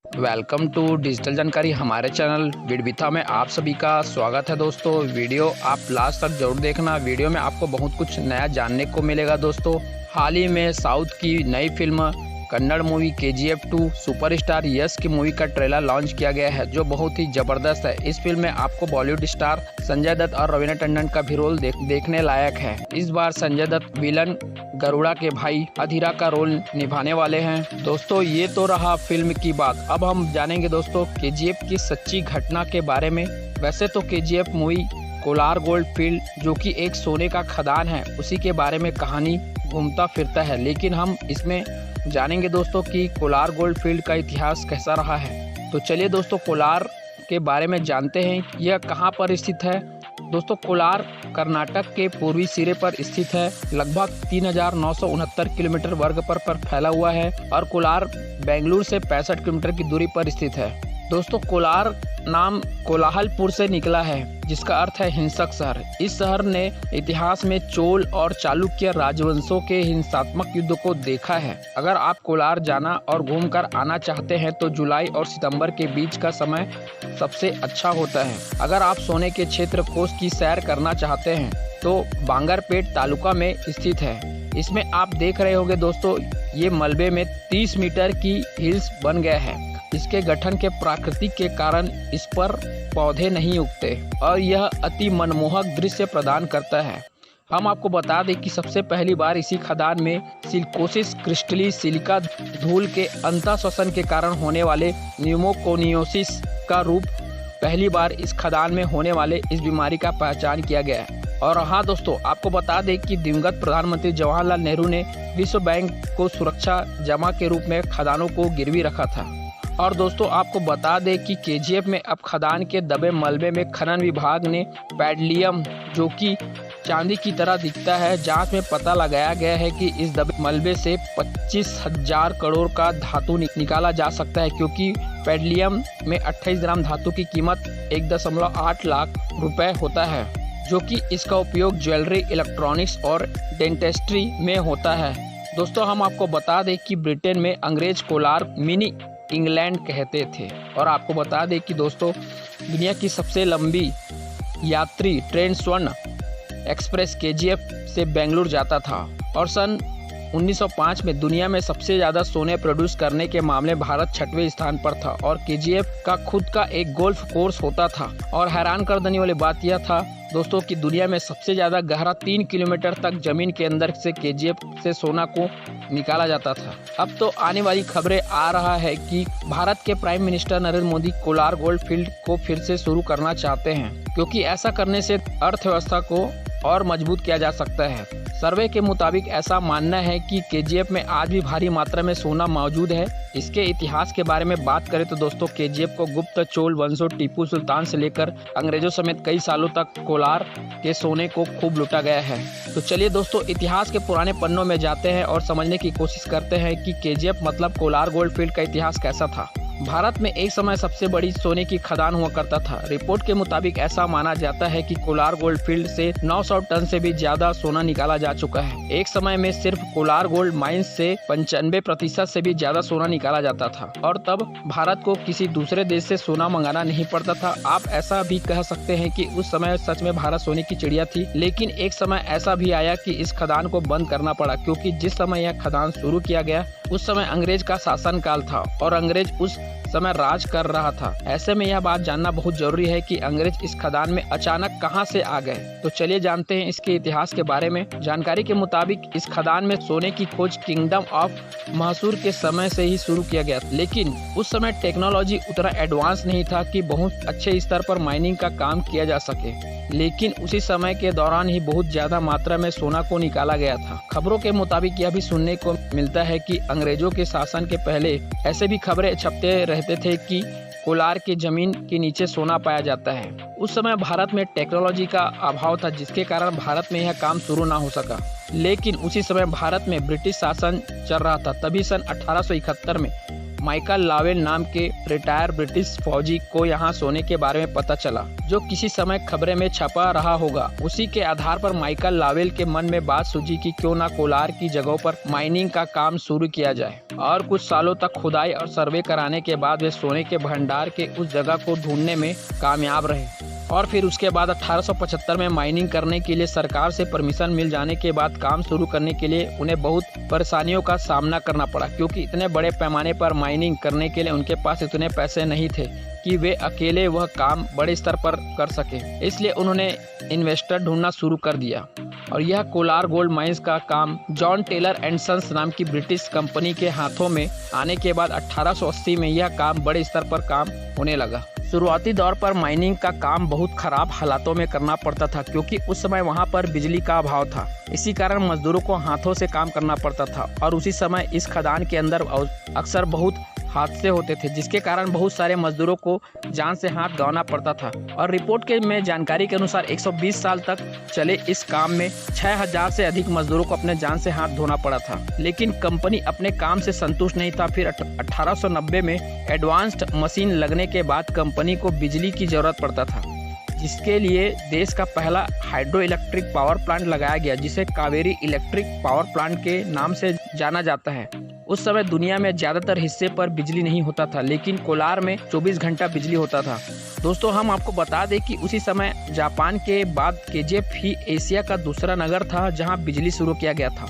Welcome to digital जानकारी हमारे channel विडविथा में आप सभी का स्वागत है। दोस्तों वीडियो आप लास्ट तक जरूर देखना। वीडियो में आपको बहुत कुछ नया जानने को मिलेगा। दोस्तों हाल ही में साउथ की नई फिल्म Kannada movie KGF 2 superstar Yash की मूवी का ट्रेलर लॉन्च किया गया है, जो बहुत ही जबरदस्त है। इस फिल्म में आपको बॉलीवुड स्टार संजय दत्त और रवीना टंडन का भी रोल देखने लायक है। इस बार संजय दत्त विलन गरुड़ा के भाई अधीरा का रोल निभाने वाले हैं। दोस्तों ये तो रहा फिल्म की बात। अब हम जानेंगे दोस्तों KGF की सच्ची घटना के बारे में। वैसे तो KGF movie Kolar gold field जो कि एक सोने का खदान है, उसी के बारे में कहानी घूमता फिरता है, लेकिन हम इसमें जानेंगे दोस्तों कि कोलार गोल्ड फील्ड का इतिहास कैसा रहा है। तो चलिए दोस्तों कोलार के बारे में जानते हैं। यह कहां पर स्थित है। दोस्तों कोलार कर्नाटक के पूर्वी सिरे पर स्थित है। लगभग 3969 किलोमीटर वर्ग पर फैला हुआ है और कोलार बेंगलुरु से 65 किलोमीटर की दूरी पर स्थित है। दोस्तों कोलार नाम कोलाहलपुर से निकला है, जिसका अर्थ है हिंसक शहर। इस शहर ने इतिहास में चोल और चालुक्य राजवंशों के हिंसात्मक युद्ध को देखा है। अगर आप कोलार जाना और घूमकर आना चाहते हैं तो जुलाई और सितंबर के बीच का समय सबसे अच्छा होता है। अगर आप सोने के क्षेत्र कोष की सैर करना चाहते हैं तो बांगरपेट तालुका में स्थित है। इसमें आप देख रहे होंगे दोस्तों, ये मलबे में 30 मीटर की हिल्स बन गया है। इसके गठन के प्रकृति के कारण इस पर पौधे नहीं उगते और यह अति मनमोहक दृश्य प्रदान करता है। हम आपको बता दें कि सबसे पहली बार इसी खदान में सिलिकोसिस क्रिस्टली सिलिका धूल के अंतःश्वसन के कारण होने वाले न्यूमोकोनियोसिस का रूप पहली बार इस खदान में होने वाले इस बीमारी का पहचान किया गया है। और हाँ दोस्तों, आपको बता दें कि दिवंगत प्रधानमंत्री जवाहरलाल नेहरू ने विश्व बैंक को सुरक्षा जमा के रूप में खदानों को गिरवी रखा था। और दोस्तों आपको बता दें कि KGF में अब खदान के दबे मलबे में खनन विभाग ने पैडलियम, जो कि चांदी की तरह दिखता है, जांच में पता लगाया गया है कि इस दबे मलबे से 25,000 करोड़ का धातु निकाला जा सकता है, क्योंकि पैडलियम में 28 ग्राम धातु की कीमत 1.8 लाख रुपए होता है, जो कि इसका उपयोग ज्वेलरी, इलेक्ट्रॉनिक्स और डेंटिस्ट्री में होता है। दोस्तों हम आपको बता दें कि ब्रिटेन में अंग्रेज कोलार मिनी इंग्लैंड कहते थे। और आपको बता दें कि दोस्तों दुनिया की सबसे लंबी यात्री ट्रेन स्वर्ण एक्सप्रेस KGF से बेंगलुरु जाता था और सन 1905 में दुनिया में सबसे ज़्यादा सोने प्रोड्यूस करने के मामले भारत 6वें स्थान पर था और KGF का खुद का एक गोल्फ कोर्स होता था। और हैरान कर देने वाली बात यह था दोस्तों कि दुनिया में सबसे ज़्यादा गहरा 3 किलोमीटर तक जमीन के अंदर से KGF से सोना को निकाला जाता था। अब तो आने वाली खबरें आ रहा है कि भारत के prime minister Narendra Modi Kolar gold field को फिर से शुरू करना चाहते हैं, क्योंकि ऐसा करने से अर्थव्यवस्था को और मजबूत किया जा सकता है। सर्वे के मुताबिक ऐसा मानना है कि KGF में आज भी भारी मात्रा में सोना मौजूद है। इसके इतिहास के बारे में बात करें तो दोस्तों KGF को गुप्त चोल वंशों, टीपू सुल्तान से लेकर अंग्रेजों समेत कई सालों तक कोलार के सोने को खूब लूटा गया है। तो चलिए दोस्तों इतिहास के पुराने पन्नों में जाते हैं और समझने की कोशिश करते हैं कि KGF मतलब कोलार गोल्ड फील्ड का इतिहास कैसा था। भारत में एक समय सबसे बड़ी सोने की खदान हुआ करता था। रिपोर्ट के मुताबिक ऐसा माना जाता है कि कोलार गोल्ड फील्ड से 900 टन से भी ज्यादा सोना निकाला जा चुका है। एक समय में सिर्फ कोलार गोल्ड माइंस से 95% से भी ज्यादा सोना निकाला जाता था और तब भारत को किसी दूसरे देश से सोना मंगाना नहीं पड़ता था। आप ऐसा भी कह सकते हैं कि उस समय सच में भारत सोने की चिड़िया थी। लेकिन एक समय ऐसा भी आया कि इस खदान को बंद करना पड़ा, क्योंकि जिस समय यह खदान शुरू किया गया उस समय अंग्रेज का शासन काल था और अंग्रेज उस समय राज कर रहा था। ऐसे में यह बात जानना बहुत जरूरी है कि अंग्रेज इस खदान में अचानक कहां से आ गए। तो चलिए जानते हैं इसके इतिहास के बारे में। जानकारी के मुताबिक इस खदान में सोने की खोज किंगडम ऑफ मैसूर के समय से ही शुरू किया गया, लेकिन उस समय टेक्नोलॉजी उतना एडवांस नहीं था कि बहुत अच्छे स्तर पर माइनिंग का काम किया जा सके। लेकिन उसी समय के दौरान ही बहुत ज्यादा मात्रा में सोना को निकाला गया था। खबरों के मुताबिक यह भी सुनने को मिलता है कि अंग्रेजों के शासन के पहले ऐसे भी खबरें छपते रहते थे कि कोलार की जमीन के नीचे सोना पाया जाता है। उस समय भारत में टेक्नोलॉजी का अभाव था, जिसके कारण भारत में यह काम शुरू ना हो सका। लेकिन उसी समय भारत में ब्रिटिश शासन चल रहा था। तभी सन 1871 में माइकल लावेल नाम के रिटायर ब्रिटिश फौजी को यहाँ सोने के बारे में पता चला, जो किसी समय खबरें में छपा रहा होगा। उसी के आधार पर माइकल लावेल के मन में बात सूझी कि क्यों ना कोलार की जगहों पर माइनिंग का काम शुरू किया जाए। और कुछ सालों तक खुदाई और सर्वे कराने के बाद वे सोने के भंडार के उस जगह को ढूंढने में कामयाब रहे। और फिर उसके बाद 1875 में माइनिंग करने के लिए सरकार से परमिशन मिल जाने के बाद काम शुरू करने के लिए उन्हें बहुत परेशानियों का सामना करना पड़ा, क्योंकि इतने बड़े पैमाने पर माइनिंग करने के लिए उनके पास इतने पैसे नहीं थे कि वे अकेले वह काम बड़े स्तर पर कर सके। इसलिए उन्होंने इन्वेस्टर ढूंढना शुरू कर दिया और यह कोलार गोल्ड माइंस का काम जॉन टेलर एंड सन्स नाम की ब्रिटिश कंपनी के हाथों में आने के बाद 1880 में यह काम बड़े स्तर पर काम होने लगा। शुरुआती दौर पर माइनिंग का काम बहुत खराब हालातों में करना पड़ता था, क्योंकि उस समय वहां पर बिजली का अभाव था। इसी कारण मजदूरों को हाथों से काम करना पड़ता था और उसी समय इस खदान के अंदर अक्सर बहुत हादसे होते थे, जिसके कारण बहुत सारे मजदूरों को जान से हाथ गंवाना पड़ता था। और रिपोर्ट के में जानकारी के अनुसार 120 साल तक चले इस काम में 6000 से अधिक मजदूरों को अपने जान से हाथ धोना पड़ा था। लेकिन कंपनी अपने काम से संतुष्ट नहीं था। फिर 1890 में एडवांस्ड मशीन लगने के बाद कंपनी को बिजली की जरूरत पड़ता था, जिसके लिए देश का पहला हाइड्रो इलेक्ट्रिक पावर प्लांट लगाया गया, जिसे कावेरी इलेक्ट्रिक पावर प्लांट के नाम से जाना जाता है। उस समय दुनिया में ज्यादातर हिस्से पर बिजली नहीं होता था, लेकिन कोलार में 24 घंटा बिजली होता था। दोस्तों, हम आपको बता दें कि उसी समय जापान के बाद केजीएफ ही एशिया का दूसरा नगर था जहां बिजली शुरू किया गया था।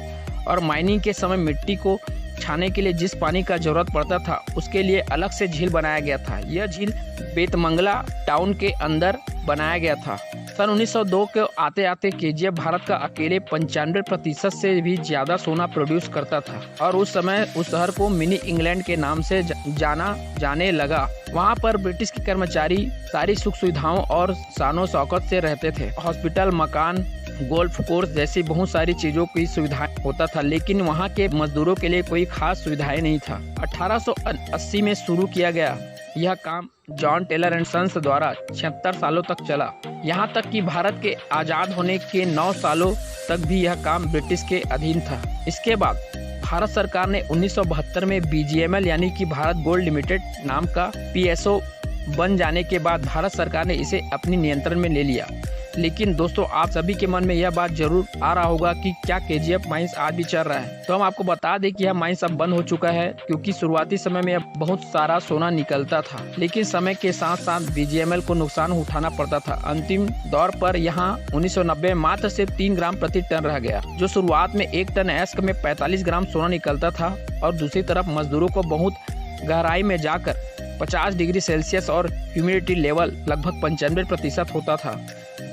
और माइनिंग के समय मिट्टी को छाने के लिए जिस पानी का जरूरत पड़ता था, उसके लिए अलग से झील बनाया गया था। यह झील बेतमंगला टाउन के अंदर बनाया गया था। सन 1902 के आते आते केजीएफ भारत का अकेले 95% से भी ज्यादा सोना प्रोड्यूस करता था और उस समय उस शहर को मिनी इंग्लैंड के नाम से जाना जाने लगा। वहाँ पर ब्रिटिश के कर्मचारी सारी सुख सुविधाओं और शानो शौकत से रहते थे। हॉस्पिटल, मकान, गोल्फ कोर्स जैसी बहुत सारी चीजों की सुविधा होता था, लेकिन वहाँ के मजदूरों के लिए कोई खास सुविधाएं नहीं था। 1880 में शुरू किया गया यह काम जॉन टेलर एंड सन्स द्वारा 76 सालों तक चला। यहाँ तक कि भारत के आजाद होने के 9 सालों तक भी यह काम ब्रिटिश के अधीन था। इसके बाद भारत सरकार ने 1972 में बीजीएमएल यानी कि भारत गोल्ड लिमिटेड नाम का पीएसओ बन जाने के बाद भारत सरकार ने इसे अपनी नियंत्रण में ले लिया। लेकिन दोस्तों, आप सभी के मन में यह बात जरूर आ रहा होगा कि क्या केजीएफ माइंस आज भी चल रहा है। तो हम आपको बता दें कि यह माइंस अब बंद हो चुका है, क्योंकि शुरुआती समय में बहुत सारा सोना निकलता था, लेकिन समय के साथ साथ बीजीएमएल को नुकसान उठाना पड़ता था। अंतिम दौर पर यहाँ 1990 मात्र सिर्फ 3 ग्राम प्रति टन रह गया, जो शुरुआत में 1 टन एस्क में 45 ग्राम सोना निकलता था। और दूसरी तरफ मजदूरों को बहुत गहराई में जाकर 50 डिग्री सेल्सियस और ह्यूमिडिटी लेवल लगभग 95% होता था,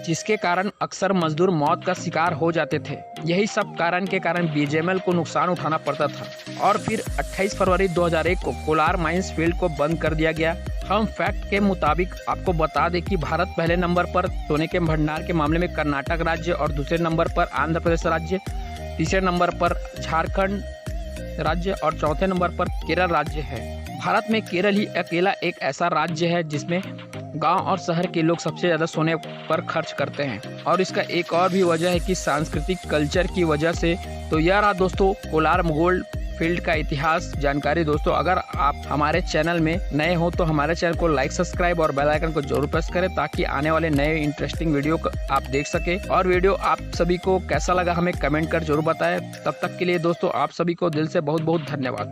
जिसके कारण अक्सर मजदूर मौत का शिकार हो जाते थे। यही सब कारण के कारण बीजीएमएल को नुकसान उठाना पड़ता था। और फिर 28 फरवरी 2001 को कोलार माइंस फील्ड को बंद कर दिया गया। हम फैक्ट के मुताबिक आपको बता दें कि भारत पहले नंबर पर सोने के भंडार के मामले में कर्नाटक राज्य और दूसरे नंबर पर आंध्र प्रदेश राज्य, तीसरे नंबर पर झारखंड राज्य और चौथे नंबर पर केरल राज्य है। भारत में केरल ही अकेला एक ऐसा राज्य है जिसमें गांव और शहर के लोग सबसे ज्यादा सोने पर खर्च करते हैं। और इसका एक और भी वजह है कि सांस्कृतिक कल्चर की वजह से। तो यह रहा दोस्तों कोलार गोल्ड फील्ड का इतिहास जानकारी। दोस्तों, अगर आप हमारे चैनल में नए हो तो हमारे चैनल को लाइक, सब्सक्राइब और बेल आइकन को जरूर प्रेस करें, ताकि आने वाले नए इंटरेस्टिंग वीडियो को आप देख सके। और वीडियो आप सभी को कैसा लगा हमें कमेंट कर जरूर बताएं। तब तक के लिए दोस्तों, आप सभी को दिल से बहुत बहुत धन्यवाद।